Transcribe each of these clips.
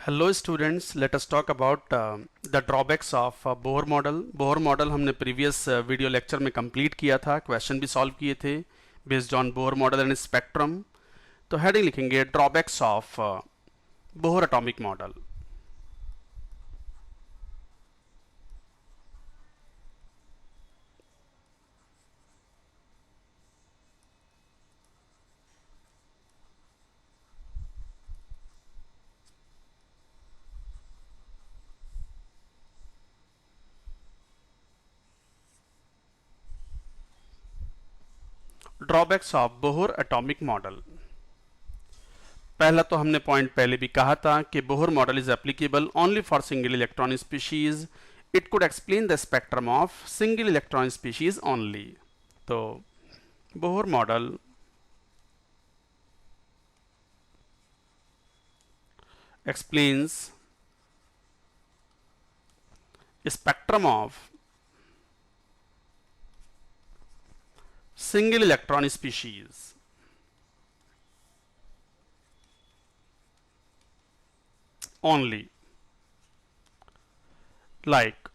Hello students, let us talk about the drawbacks of Bohr model. Bohr model हमने previous video lecture में complete किया था, question भी solve किए थे based on Bohr model and spectrum. तो heading लिखेंगे drawbacks of Bohr atomic model. Drawbacks of Bohr atomic model. पहला तो हमने पॉइंट पहले भी कहा था कि Bohr model is applicable only for single electron species. It could explain the spectrum of single electron species only. तो Bohr model explains spectrum of single electron species only, like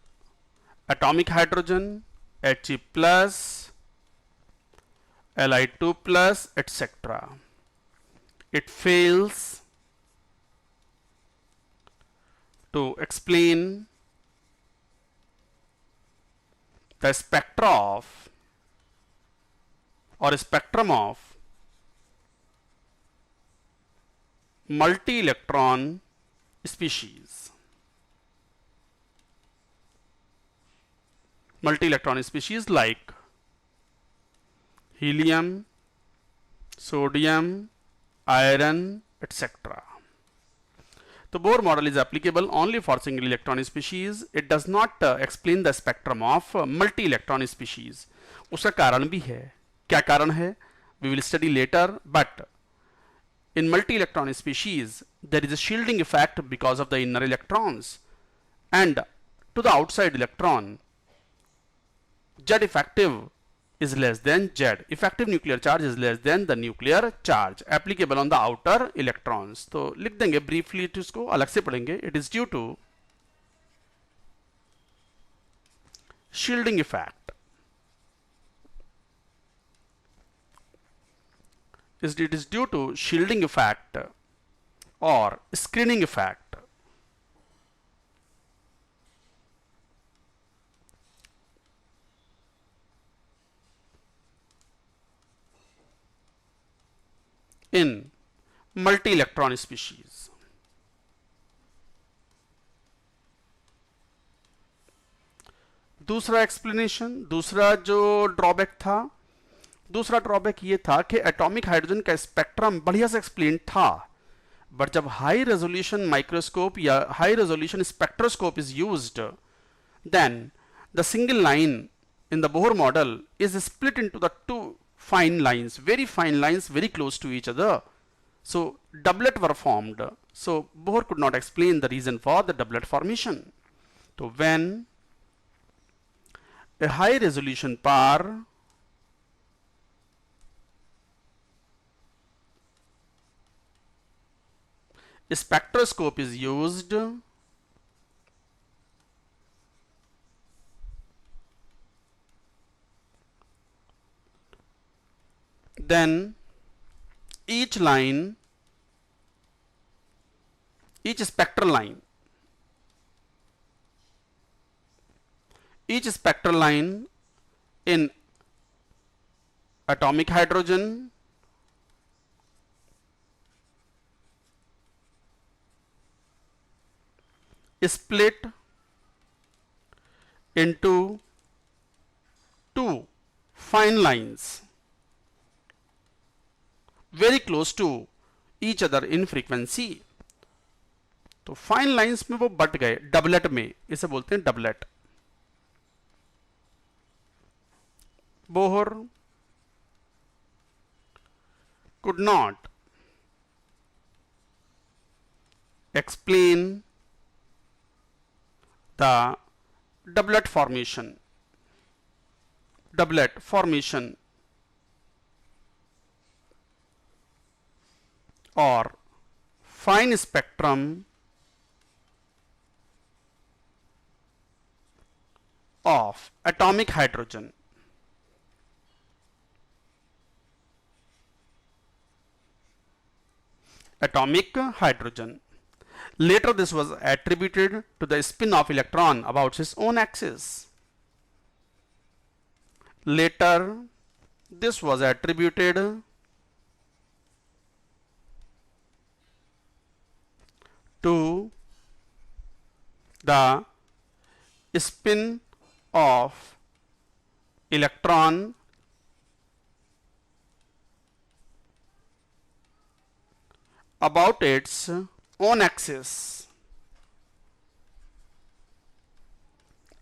atomic hydrogen, He plus, Li2 plus, etc. It fails to explain the spectra of or spectrum of multi-electron species. Multi-electron species like helium, sodium, iron, etc. The Bohr model is applicable only for single electron species. It does not explain the spectrum of multi-electron species. उसका कारण भी है। क्या कारण है? We will study later. But in multi-electron species, there is a shielding effect because of the inner electrons, and to the outside electron, Z effective is less than Z. Effective nuclear charge is less than the nuclear charge applicable on the outer electrons. तो लिख देंगे briefly, तो इसको अलग से पढ़ेंगे. It is due to shielding effect. It is due to shielding effect or screening effect in multi-electron species. दूसरा explanation, दूसरा जो ड्रॉबैक था, दूसरा ड्रॉबैक ये था कि एटॉमिक हाइड्रोजन का स्पेक्ट्रम बढ़िया से एक्सप्लेन था, बट जब हाई रेजोल्यूशन माइक्रोस्कोप या high resolution spectroscope is used, then the single line in the Bohr model is split into the two fine lines, very fine lines, very close to each other. So doublet were formed. So Bohr could not explain the reason for the doublet formation. So when a high resolution par spectroscope is used, then each line, each spectral line, each spectral line in atomic hydrogen is split into two fine lines very close to each other in frequency. तो fine lines में वो but गए doublet में, इसे बोलते हैं doublet. Bohr could not explain the doublet formation or fine spectrum of atomic hydrogen. Atomic hydrogen. Later this was attributed to the spin of electron about its own axis. Later this was attributed to the spin of electron about its own axis.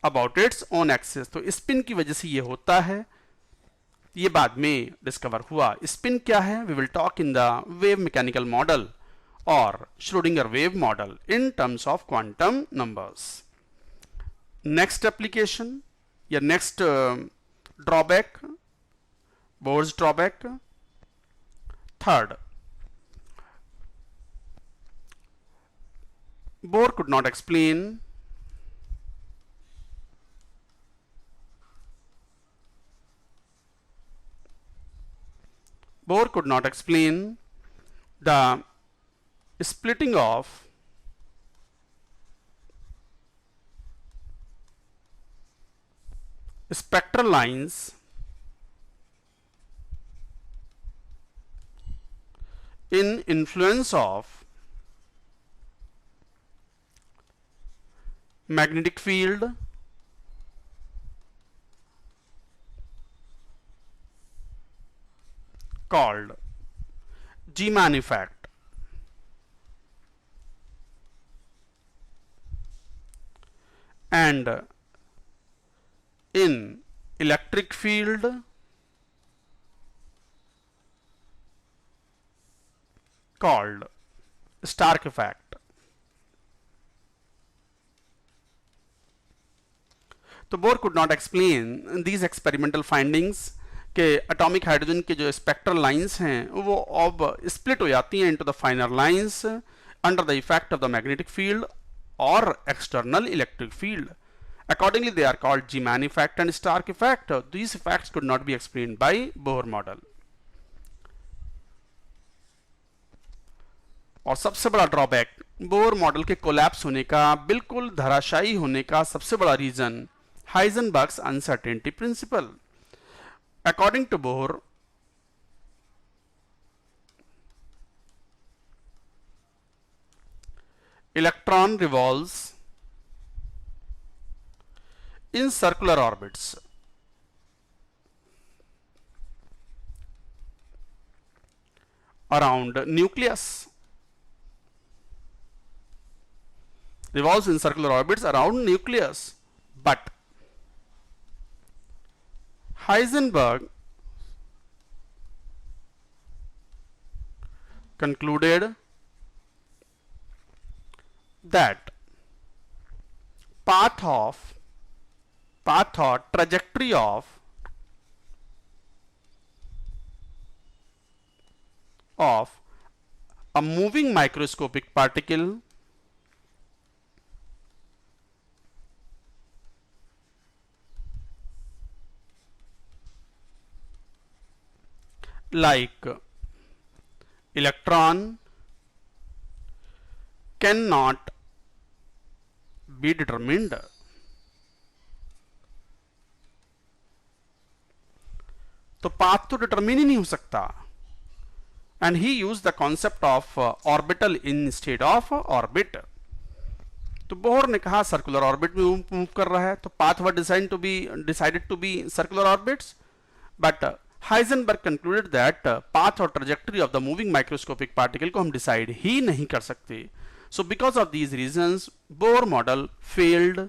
About its own axis. तो spin की वजह से ये होता है, ये बाद में डिस्कवर हुआ. स्पिन क्या है? We will talk in the wave mechanical model or Schrodinger wave model in terms of quantum numbers. Next application या next drawback, Bohr's drawback. Third, Bohr could not explain the splitting of spectral lines in influence of magnetic field called Zeeman effect. And in electric field called Stark effect. तो bore could not explain these experimental findings के atomic hydrogen के जो spectral lines हैं वो अब split हो जाती हैं into the finer lines under the effect of the magnetic field और external electric field. Accordingly, they are called Zeeman effect and Stark effect. These effects could not be explained by Bohr model. और सबसे बड़ा drawback Bohr model के collapse होने का, बिल्कुल धराशायी होने का सबसे बड़ा reason Heisenberg's uncertainty principle. According to Bohr, electron revolves in circular orbits around nucleus. Revolves in circular orbits around nucleus, but Heisenberg concluded that path or trajectory of a moving microscopic particle like electron cannot be determined. तो path तो determine ही नहीं हो सकता. And he use the concept of orbital instead of orbit. तो Bohr ने कहा circular orbit में move कर रहा है, तो path were decided to be circular orbits, but Heisenberg concluded that path और trajectory of the moving microscopic particle को हम डिसाइड ही नहीं कर सकते. So because of these reasons Bohr model failed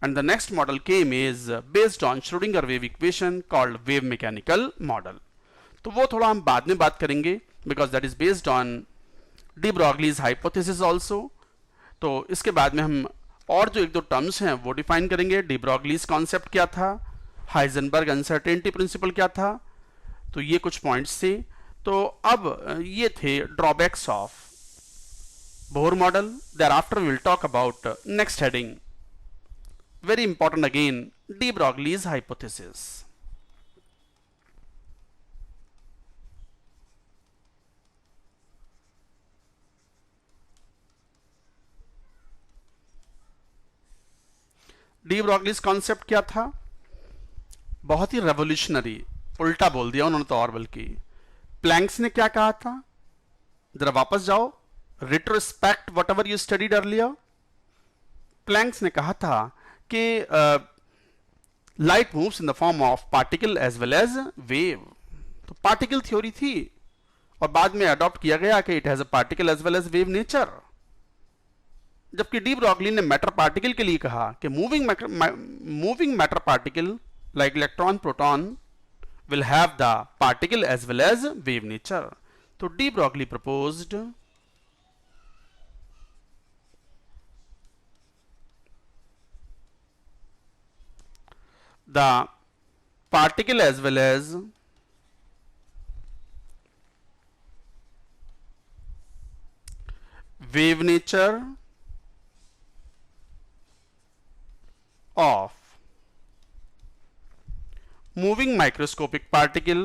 and the next model came is based on Schrodinger wave equation called wave mechanical model. तो वो थोड़ा हम बाद में बात करेंगे because that is based on de Broglie's hypothesis also. तो इसके बाद में हम और जो एक दो टर्म्स हैं वो डिफाइन करेंगे. de Broglie's कॉन्सेप्ट क्या था, हाइजेनबर्ग अनसर्टेनिटी प्रिंसिपल क्या था, तो ये कुछ पॉइंट्स थे. तो अब ये थे drawbacks of Bohr model. Thereafter we will talk about next heading very important again, de Broglie's hypothesis. De Broglie's concept क्या था? बहुत ही रेवोल्यूशनरी, उल्टा बोल दिया उन्होंने तो, और बल्कि प्लैंक्स ने क्या कहा था? जरा वापस जाओ, retrospect whatever you studied earlier. Planck's ने कहा था कि light moves in the form of particle as well as wave. तो पार्टिकल थ्योरी थी और बाद में अडॉप्ट किया गया कि it has a particle as well as wave nature. जबकि डी ब्रॉगली ने मैटर पार्टिकल के लिए कहा कि moving matter particle like electron proton will have the particle as well as wave nature. So de Broglie proposed the particle as well as wave nature of moving microscopic particle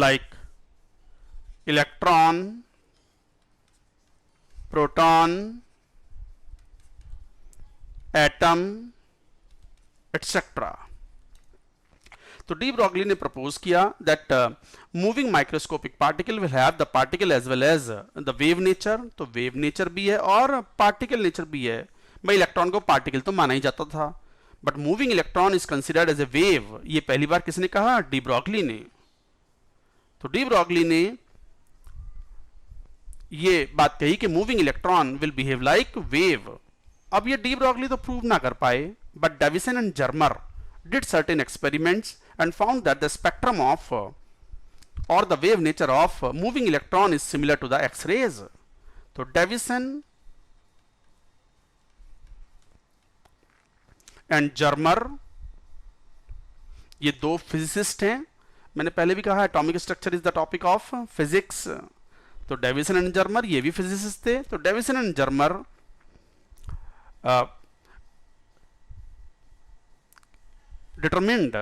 like electron, proton, atom, etc. तो de Broglie ने propose किया that moving microscopic particle will have the particle as well as the wave nature. तो wave nature भी है और particle nature भी है। भाई इलेक्ट्रॉन को पार्टिकल तो माना ही जाता था, but moving electron is considered as a wave. ये पहली बार किसने कहा? डी ब्रॉगली ने। तो डी ब्रॉगली ने ये बात कही कि moving electron will behave like wave. अब ये डी ब्रॉगली तो प्रूव ना कर पाए, but Davisson and Germer did certain experiments and found that the spectrum of or the wave nature of moving electron is similar to the X-rays. तो Davison and Germer ये दो physicist हैं। मैंने पहले भी कहा atomic structure is the topic of physics. तो Davisson and Germer ये भी फिजिसिस्ट थे। तो Davisson and Germer determined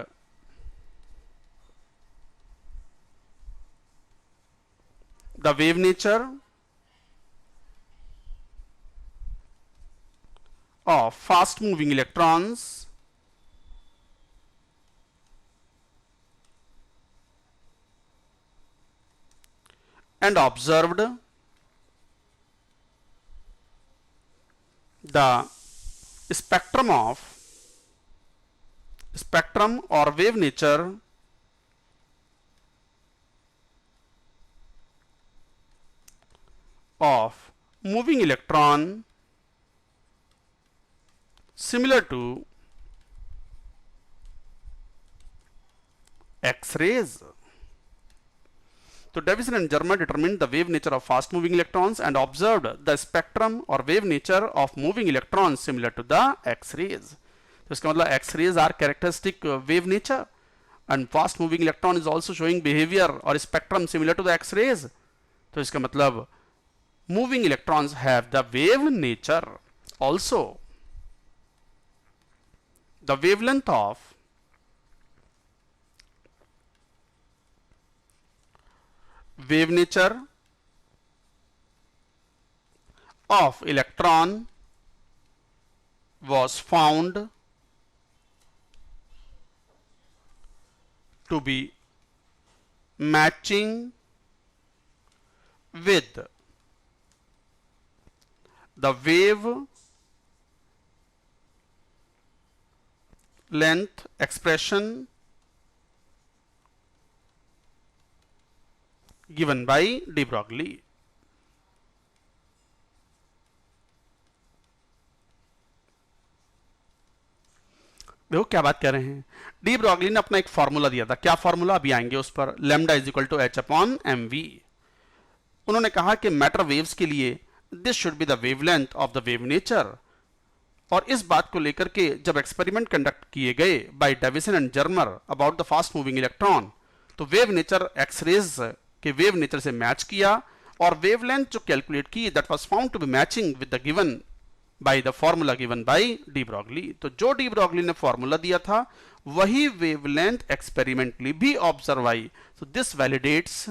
the wave nature of fast moving electrons and observed the spectrum or wave nature of moving electron similar to X-rays. So Davison and Germer determined the wave nature of fast moving electrons and observed the spectrum or wave nature of moving electrons similar to the X-rays. तो इसका मतलब X-rays are characteristic wave nature and fast moving electron is also showing behavior or spectrum similar to the X-rays. तो इसका मतलब moving electrons have the wave nature also. The wavelength of wave nature of electron was found to be matching with the wave length expression given by de Broglie. देखो क्या बात कर रहे हैं। D Broglie ने अपना एक फॉर्मूला दिया था। क्या फॉर्मूला? अभी आएंगे उस पर। Lambda is equal to H upon m v. उन्होंने कहा कि मैटर वेव्स के लिए this should be the wavelength of the wave nature. और इस बात को लेकर के जब एक्सपेरिमेंट कंडक्ट किए गए by Davisson and Germer about the fast moving electron, तो वेव नेचर एक्सरेज के वेव नेचर से मैच किया और वेवलेंथ जो कैलकुलेट की that was found to be matching with the given by the formula given by de Broglie. तो जो de Broglie ने फॉर्मूला दिया था वही वेवलेंथ एक्सपेरिमेंटली भी ऑब्जर्व आई। So this validates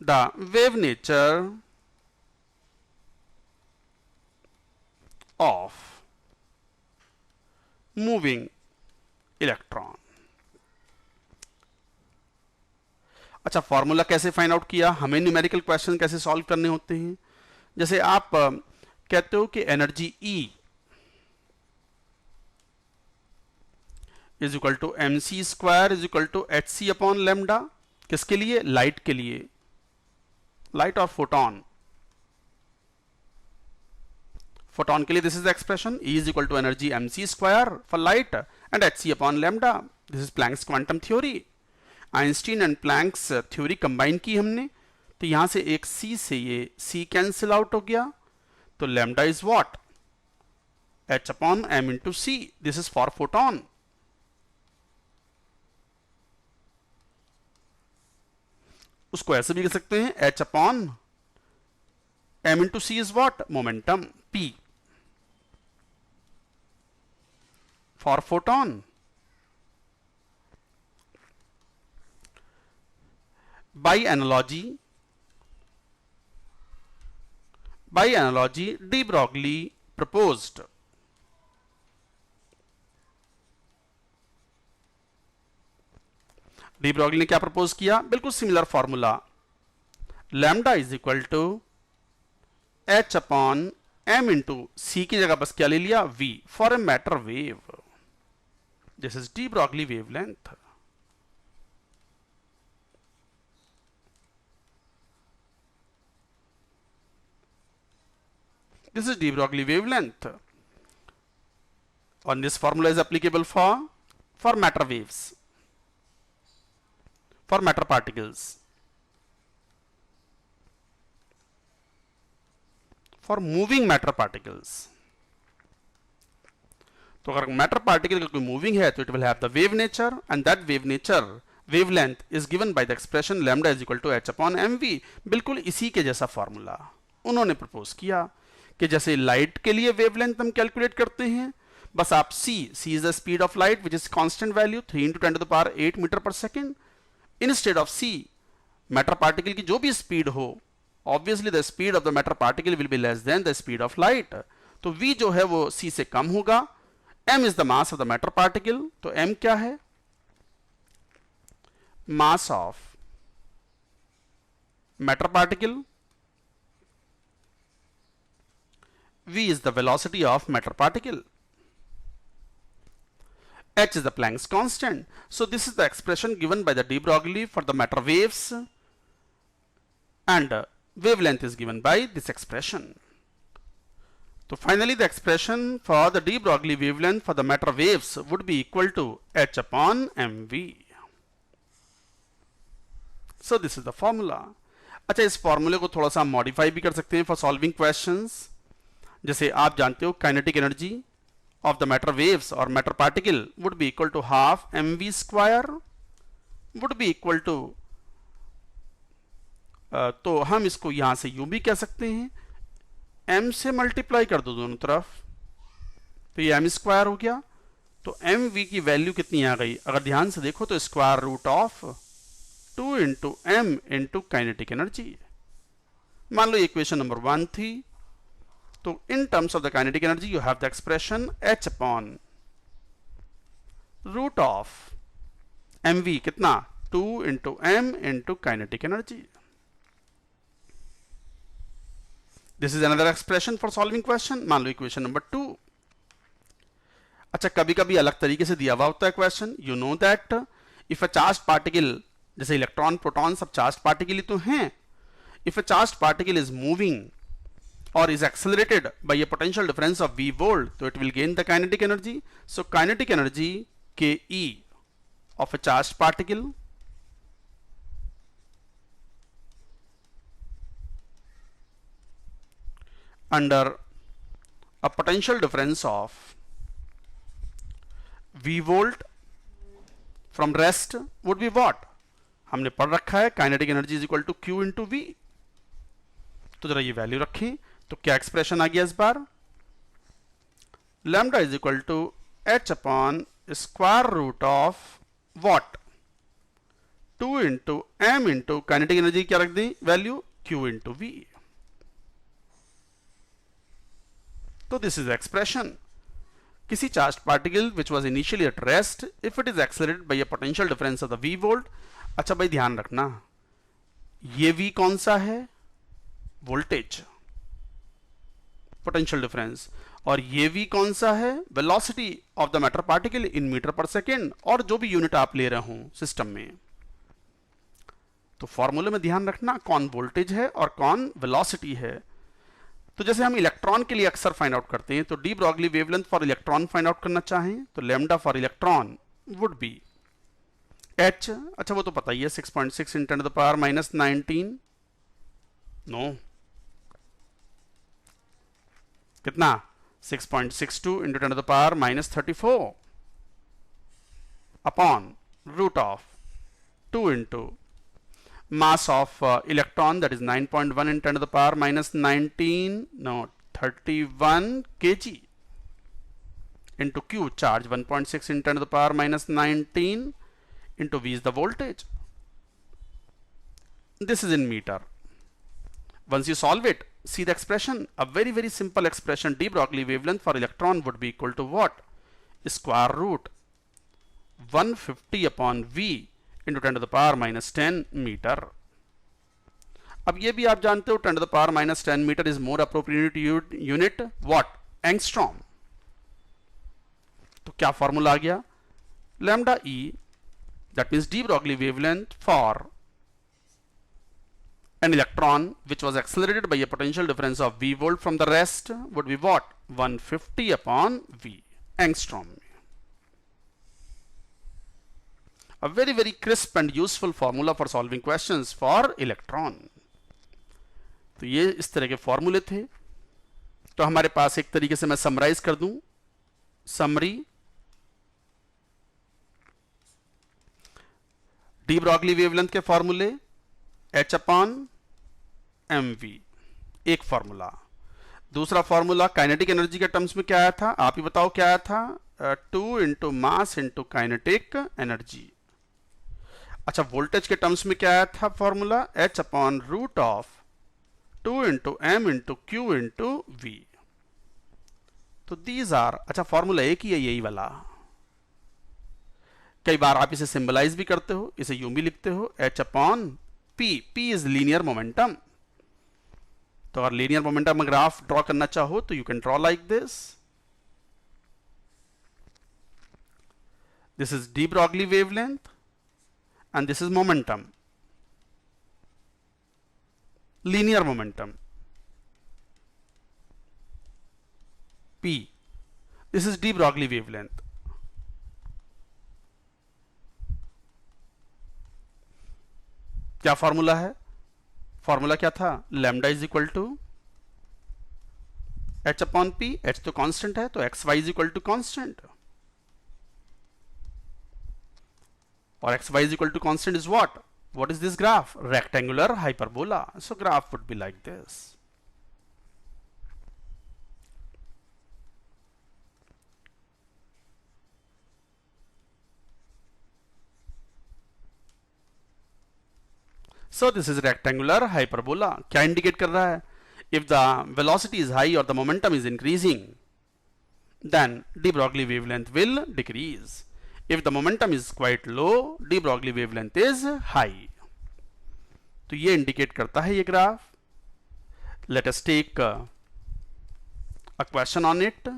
the wave nature of moving electron। अच्छा, formula कैसे फाइंड आउट किया, हमें न्यूमेरिकल क्वेश्चन कैसे सॉल्व करने होते हैं। जैसे आप कहते हो कि energy E is equal to m c square is equal to h c upon lambda, किसके लिए, लाइट के लिए, लाइट और फोटोन, फोटोन के लिए this is the expression E is equal to energy m c square for light and h c upon lambda. This is Planck's quantum theory. Einstein and Planck's theory combine की हमने, तो यहां से एक C से ये C कैंसिल आउट हो गया, तो lambda is what, H upon M into C। This is for photon. उसको ऐसे भी लिख सकते हैं, H upon M into C is what, momentum P for photon. By analogy, de Broglie proposed de Broglie ने क्या प्रपोज किया, बिल्कुल similar formula, lambda is equal to H upon M into C की जगह बस क्या ले लिया, V for a matter wave. This is D Broglie wavelength. This is de Broglie wavelength, and this formula is applicable for matter waves, for matter particles, for moving matter particles। तो अगर matter particle का कोई moving है तो it will have the wave nature, and that wave nature wavelength is given by the expression lambda is equal to H upon mv। बिल्कुल इसी के जैसा फॉर्मूला उन्होंने प्रपोज किया कि जैसे लाइट के लिए वेवलेंथ हम कैलकुलेट करते हैं, बस आप C is the speed of light which is constant value 3 into 10 to the power 8 metre per second. Instead of C matter particle की जो भी स्पीड हो, obviously the speed of the matter particle will be less than the speed of light, तो V जो है वो C से कम होगा। M is the mass of the matter particle, तो M क्या है, mass of matter particle, V is the velocity of matter particle, H is the Planck's constant. So this is the expression given by the de Broglie for the matter waves, and wavelength is given by this expression. So finally the expression for the de Broglie wavelength for the matter waves would be equal to H upon mv. So this is the formula. अच्छा, इस फॉर्मूले को थोड़ा सा modify भी कर सकते हैं फॉर सॉल्विंग क्वेश्चंस। जैसे आप जानते हो kinetic energy of the matter waves और matter particle would be equal to half mv square, would be equal to, तो हम इसको यहां से यूं भी कह सकते हैं, m से मल्टीप्लाई कर दो दोनों तरफ, तो ये m स्क्वायर हो गया। तो mv की वैल्यू कितनी आ गई, अगर ध्यान से देखो तो square root of 2 into m into kinetic energy. मान लो इक्वेशन नंबर 1 थी, तो in terms of the kinetic energy you have the expression H upon root of mv कितना, 2 into m into kinetic energy. This is another expression for solving question. मान लो equation number 2। अच्छा, कभी कभी अलग तरीके से दिया हुआ होता है question. You know that if a charge particle, जैसे इलेक्ट्रॉन प्रोटॉन सब चार्ज पार्टिकल ही तो हैं, if a charge particle is moving or is accelerated by a potential difference of v volt, so it will gain the kinetic energy. So kinetic energy Ke of a charged particle under a potential difference of v volt from rest would be what, हमने पढ़ रखा है kinetic energy is equal to q into we. तो जरा ये value रखें तो क्या एक्सप्रेशन आ गया इस बार, lambda is equal to H upon square root of what, 2 into M into kinetic energy क्या रख दी वैल्यू क्यू इंटू वी। तो दिस इज एक्सप्रेशन, किसी charge particle which was initially at rest if it is accelerated by a potential difference of the V volt. अच्छा भाई ध्यान रखना, ये वी कौन सा है, वोल्टेज, पोटेंशियल डिफरेंस, और ये वी कौन सा है, velocity of the matter particle in metre per second, और जो भी यूनिट आप ले रहे हो सिस्टम में। तो फॉर्मूले में ध्यान रखना कौन वोल्टेज है और कौन वेलोसिटी है। तो जैसे हम इलेक्ट्रॉन के लिए अक्सर फाइंड आउट करते हैं, तो de Broglie wavelength for electron find out करना चाहें तो lambda for electron would be H, अच्छा वो तो पता ही है 6.6 × 10⁻⁻19, नो कितना 6.62 × 10⁻34 upon root of 2 into mass of electron, that is 9.1 × 10⁻⁻19, no 31 kg into q, charge 1.6 × 10⁻⁻19 into v is the voltage. This is in meter. Once you solve it, see the expression, a very very simple expression, de Broglie wavelength for electron would be equal to what, square root 150 upon v into 10⁻⁻10 metre. अब ये भी आप जानते हो 10⁻⁻10 metre is more appropriate unit what, angstrom. तो क्या फॉर्मूला आ गया, lambda e, that means de Broglie wavelength for an electron which was accelerated by a potential difference of v volt from the rest would be what, 150 upon v, angstrom। A very very crisp and useful formula for solving questions for electron। तो ये इस तरह के फॉर्मूले थे। तो हमारे पास एक तरीके से मैं समराइज कर दूं, समरी, डी ब्रॉगली वेवलेंथ के फॉर्मूले h अपॉन एम वी, एक फॉर्मूला। दूसरा फॉर्मूला काइनेटिक एनर्जी के टर्म्स में क्या आया था, आप ही बताओ क्या आया था, 2 into mass into kinetic energy. अच्छा वोल्टेज के टर्म्स में क्या आया था formula, h upon root of 2 into M into q into we. तो दीज आर, अच्छा फॉर्मूला एक ही है यही वाला, कई बार आप इसे सिंबलाइज भी करते हो, इसे यूं भी लिखते हो h upon p, p is linear momentum. तो अगर लीनियर मोमेंटम ग्राफ ड्रॉ करना चाहो तो you can draw like this, this is D Broglie wavelength and this is momentum, linear momentum p, this is de Broglie wavelength। क्या formula है, formula क्या था, lambda is equal to h upon p, h तो constant है तो xy is equal to constant, or xy is equal to constant is what? What is this graph? Rectangular hyperbola. So graph would be like this. So this is rectangular hyperbola. क्या indicate कर रहा है? If the velocity is high or the momentum is increasing, then de Broglie wavelength will decrease. If the momentum is quite low, de Broglie wavelength is high। तो ये indicate करता है ये graph. Let us take a question on it।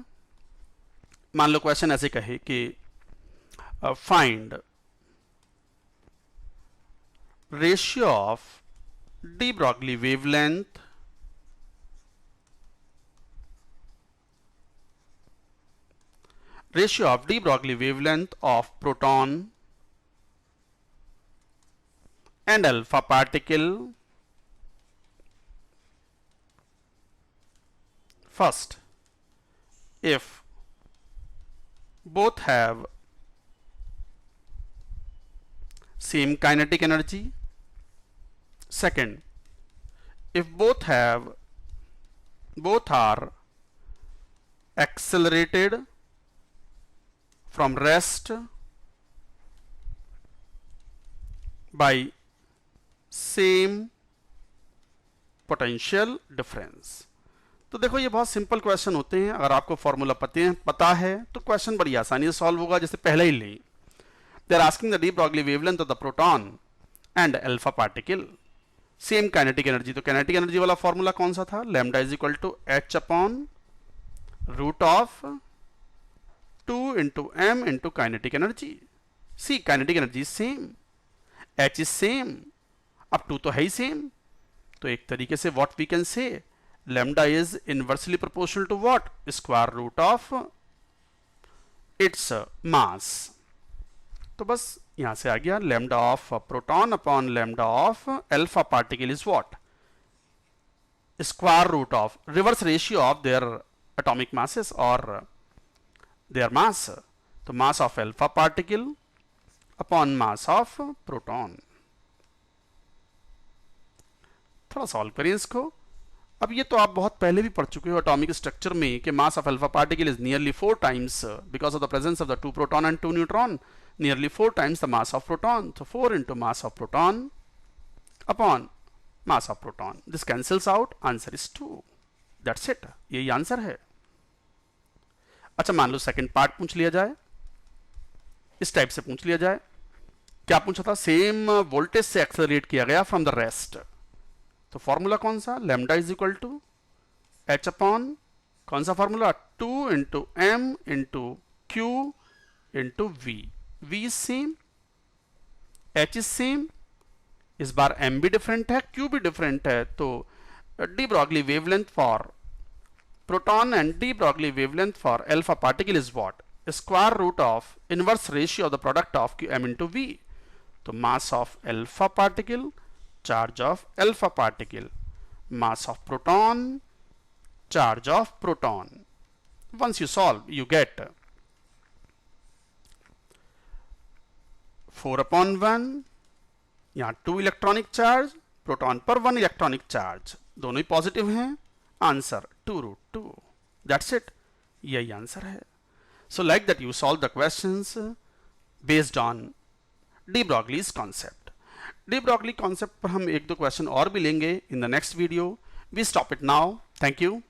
मान लो question ऐसे कहे कि find ratio of de Broglie wavelength de Broglie wavelength of proton and alpha particle first if both have same kinetic energy. Second, if both are accelerated from rest by same potential difference. तो देखो ये बहुत simple question होते हैं, अगर आपको formula पता है तो क्वेश्चन बड़ी आसानी से सॉल्व होगा, जैसे पहले ही ले they are asking the de Broglie wavelength of the proton and alpha particle, same kinetic energy. तो काइनेटिक एनर्जी वाला फॉर्मूला कौन सा था? Lambda is equal to H upon root of 2 into M into kinetic energy. See kinetic energy same, h is same, अब 2 तो है ही same, तो एक तरीके से what we can say lambda is inversely proportional to what? Square root of its mass. तो बस यहां से आ गया lambda of proton upon lambda of alpha particle is what? Square root of reverse ratio of their atomic masses or their mass. तो mass of alpha particle upon mass of proton. थोड़ा solve करें इसको। अब ये तो आप बहुत पहले भी पढ़ चुके हो एटॉमिक स्ट्रक्चर में कि mass of alpha particle is nearly 4 times because of the presence of the 2 proton and 2 neutron, nearly 4 times the mass of proton. तो 4 into mass of proton upon mass of proton, this cancels out, answer is 2, that's it, यही answer है। अच्छा मान लो second part पूछ लिया जाए, इस type से पूछ लिया जाए, क्या पूछा था? सेम वोल्टेज से एक्सेलरेट किया गया फ्रॉम द रेस्ट, तो फॉर्मूला कौन सा? Lambda is equal to H upon कौन सा formula? 2 into M into q into v. V is same, h is same, इस बार एम भी डिफरेंट है, क्यू भी डिफरेंट है, तो de Broglie wavelength for proton and de Broglie wavelength for alpha particle is what? Square root of inverse ratio of the product of q m into we. तो mass of alpha particle, charge of alpha particle, mass of proton, charge of proton. Once you solve, you get 4 upon 1, यहाँ 2 electronic charge, proton पर 1 electronic charge, दोनों ही positive हैं, answer 2√2, that's it, यही answer है। So like that you solve the questions based on de Broglie's concept. De Broglie concept पर हम 1-2 question और भी लेंगे in the next video. We stop it now, thank you.